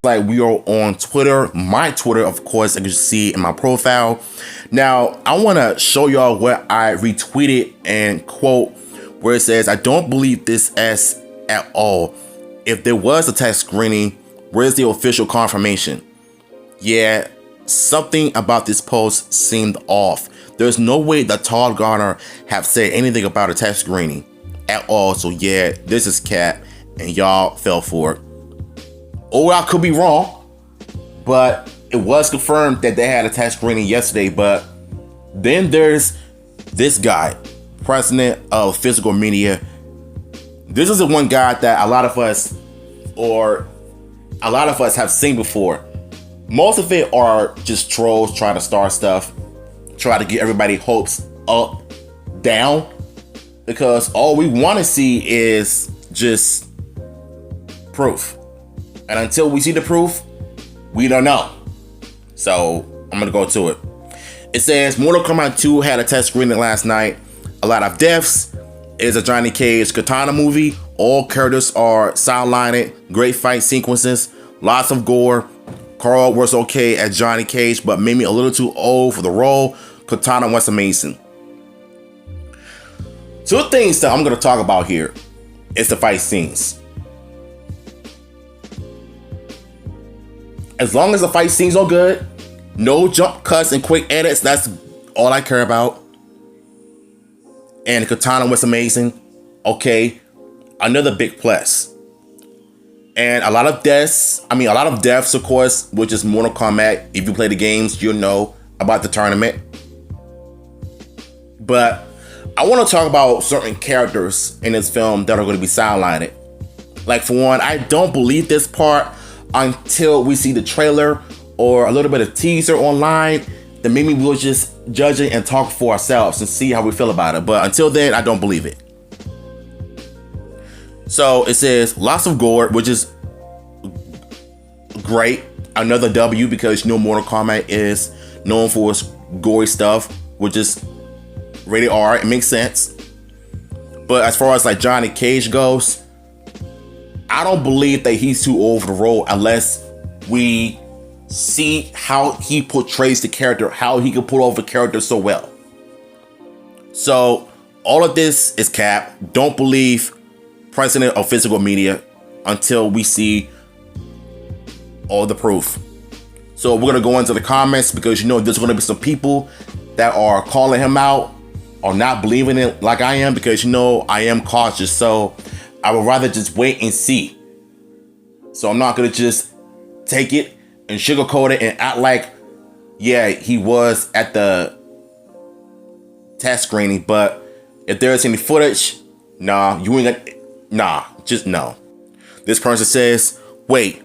Like, we are on Twitter, my Twitter, of course, as you can see in my profile. Now, I want to show y'all what I retweeted and quote, where it says, "I don't believe this as at all. If there was a test screening, where's the official confirmation? Yeah, something about this post seemed off. There's no way that Todd Garner have said anything about a test screening at all. So yeah, this is cap, and y'all fell for it." Or I could be wrong, but it was confirmed that they had a test screening yesterday. But then there's this guy, president of physical media. This is the one guy that a lot of us have seen before. Most of it are just trolls trying to start stuff, try to get everybody hopes up, down, because all we want to see is just proof. And until we see the proof, we don't know. So I'm gonna go to it. It says Mortal Kombat 2 had a test screening last night. A lot of deaths. It is a Johnny Cage Katana movie. All characters are sidelined. Great fight sequences. Lots of gore. Carl was okay as Johnny Cage, but made me a little too old for the role. Katana was amazing. Two things that I'm gonna talk about here is the fight scenes. As long as the fight scenes are good, no jump cuts and quick edits, that's all I care about. And the Katana was amazing. Okay, another big plus. And a lot of deaths, of course, which is Mortal Kombat. If you play the games, you'll know about the tournament. But I want to talk about certain characters in this film that are going to be sidelined. Like, for one, I don't believe this part until we see the trailer or a little bit of teaser online. Then maybe we'll just judge it and talk for ourselves and see how we feel about it. But until then, I don't believe it. So it says lots of gore, which is great. Another W, because you know Mortal Kombat is known for its gory stuff, which is rated R. It makes sense. But as far as like Johnny Cage goes, I don't believe that he's too old for the role unless we see how he portrays the character, how he can pull off the character so well. So all of this is cap. Don't believe president of physical media until we see all the proof. So we're gonna go into the comments, because you know there's gonna be some people that are calling him out or not believing it like I am, because you know I am cautious. So I would rather just wait and see. So I'm not gonna just take it and sugarcoat it and act like, yeah, he was at the test screening. But if there's any footage, nah, you ain't gonna, nah, just no. This person says, wait,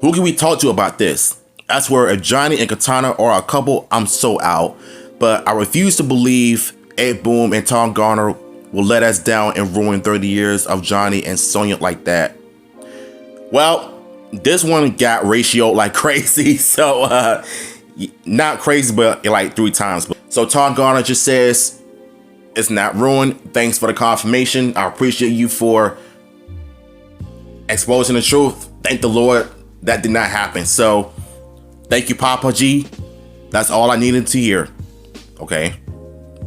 who can we talk to about this? I swear, if Johnny and Katana are a couple, I'm so out. But I refuse to believe Ed Boon and Tom Garner will let us down and ruin 30 years of Johnny and Sonya like that. Well, this one got ratioed like crazy. So, not crazy, but like 3 times. So Tom Garner just says, it's not ruined. Thanks for the confirmation. I appreciate you for exposing the truth. Thank the Lord that did not happen. So, thank you, Papa G. That's all I needed to hear. Okay.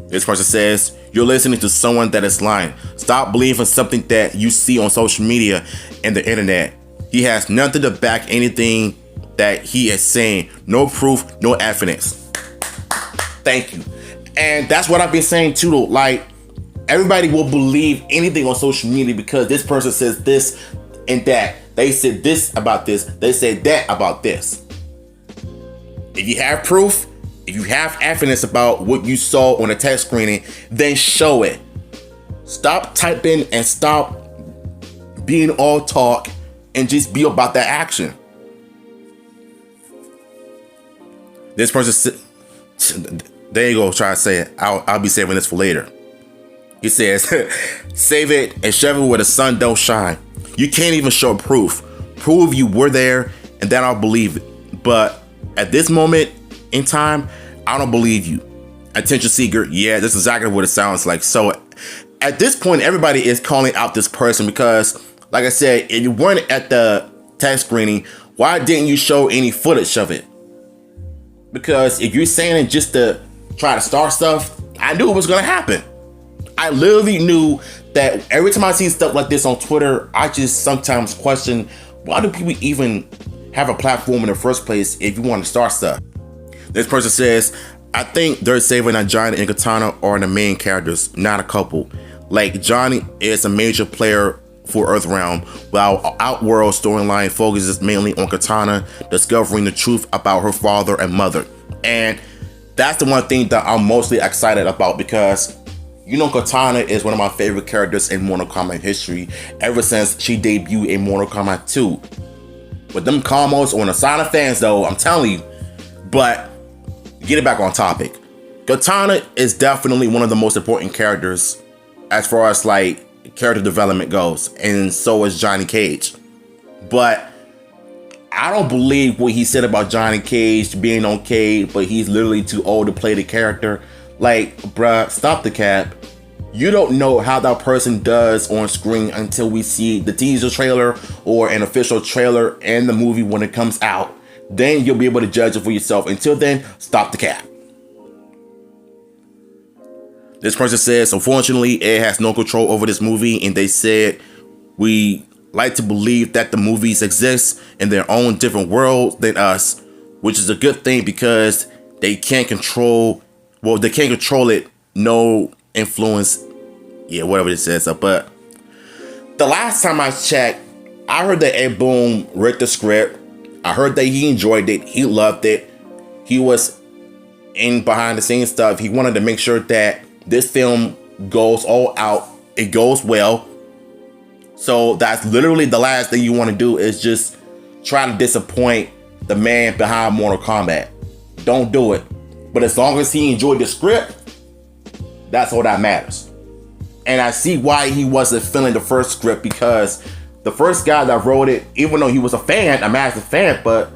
This person says, you're listening to someone that is lying. Stop believing something that you see on social media and the internet. He has nothing to back anything that he is saying. No proof, no evidence. Thank you. And that's what I've been saying too, though. Like, everybody will believe anything on social media because this person says this and that. They said this about this. They said that about this. If you have proof, if you have evidence about what you saw on a test screening, then show it. Stop typing and stop being all talk and just be about that action. This person said, there you go, try to say it. I'll be saving this for later. He says, save it and shove it where the sun don't shine. You can't even show proof. Prove you were there and then I'll believe it. But at this moment in time, I don't believe you. Attention seeker, yeah, that's exactly what it sounds like. So at this point, everybody is calling out this person because like I said, if you weren't at the test screening, why didn't you show any footage of it? Because if you're saying it just to try to start stuff, I knew it was gonna happen. I literally knew that every time I see stuff like this on Twitter, I just sometimes question, why do people even have a platform in the first place if you want to start stuff? This person says, I think they're saving that Johnny and Katana are the main characters, not a couple. Like, Johnny is a major player for Earthrealm, while Outworld storyline focuses mainly on Katana discovering the truth about her father and mother. And that's the one thing that I'm mostly excited about, because you know Katana is one of my favorite characters in Mortal Kombat history ever since she debuted in Mortal Kombat 2. With them combos on the side of fans though, I'm telling you. But get it back on topic. Katana is definitely one of the most important characters as far as like character development goes, and so is Johnny Cage. But I don't believe what he said about Johnny Cage being okay, but he's literally too old to play the character. Like, bruh, stop the cap. You don't know how that person does on screen until we see the teaser trailer or an official trailer and the movie when it comes out. Then you'll be able to judge it for yourself. Until then, stop the cap. This person says, unfortunately, Ed has no control over this movie, and they said, we like to believe that the movies exist in their own different world than us, which is a good thing because they can't control, well, they can't control it, no influence, yeah, whatever it says. But the last time I checked, I heard that Ed Boon read the script. I heard that he enjoyed it, he loved it. He was in behind the scenes stuff. He wanted to make sure that this film goes all out, it goes well. So that's literally the last thing you want to do, is just try to disappoint the man behind Mortal Kombat. Don't do it. But as long as he enjoyed the script, that's all that matters. And I see why he wasn't feeling the first script, because the first guy that wrote it, even though he was a fan, a massive fan, but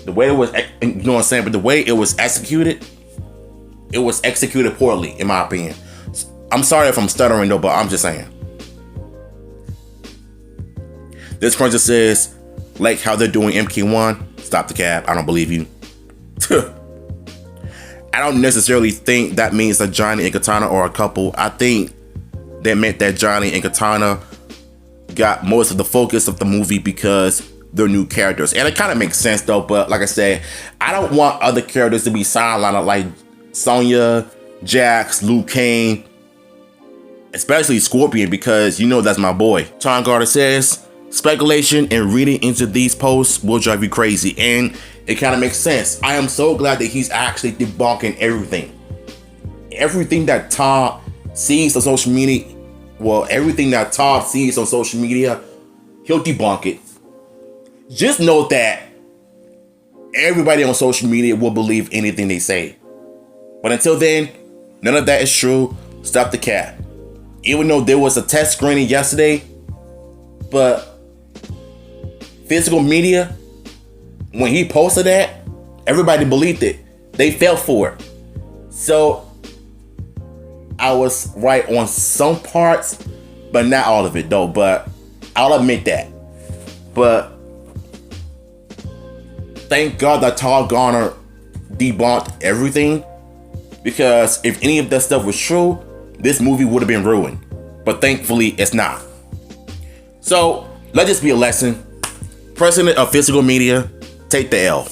the way it was, you know what I'm saying, but the way it was executed poorly, in my opinion. I'm sorry if I'm stuttering though, but I'm just saying. This person says, like how they're doing MK1, stop the cap, I don't believe you. I don't necessarily think that means that Johnny and Katana are a couple. I think that meant that Johnny and Katana got most of the focus of the movie because they're new characters. And it kind of makes sense though, but like I said, I don't want other characters to be sidelined like Sonya, Jax, Liu Kang, especially Scorpion, because you know that's my boy. Tom Carter says, speculation and reading into these posts will drive you crazy, and it kind of makes sense. I am so glad that he's actually debunking everything. Everything that Tom sees on social media, he'll debunk it. Just know that everybody on social media will believe anything they say. But until then, none of that is true. Stop the cap. Even though there was a test screening yesterday, but physical media, when he posted that, everybody believed it. They fell for it. So I was right on some parts, but not all of it though. But I'll admit that. But thank God that Todd Garner debunked everything, because if any of that stuff was true, this movie would have been ruined. But thankfully, it's not. So let this be a lesson. President of physical media, take the L.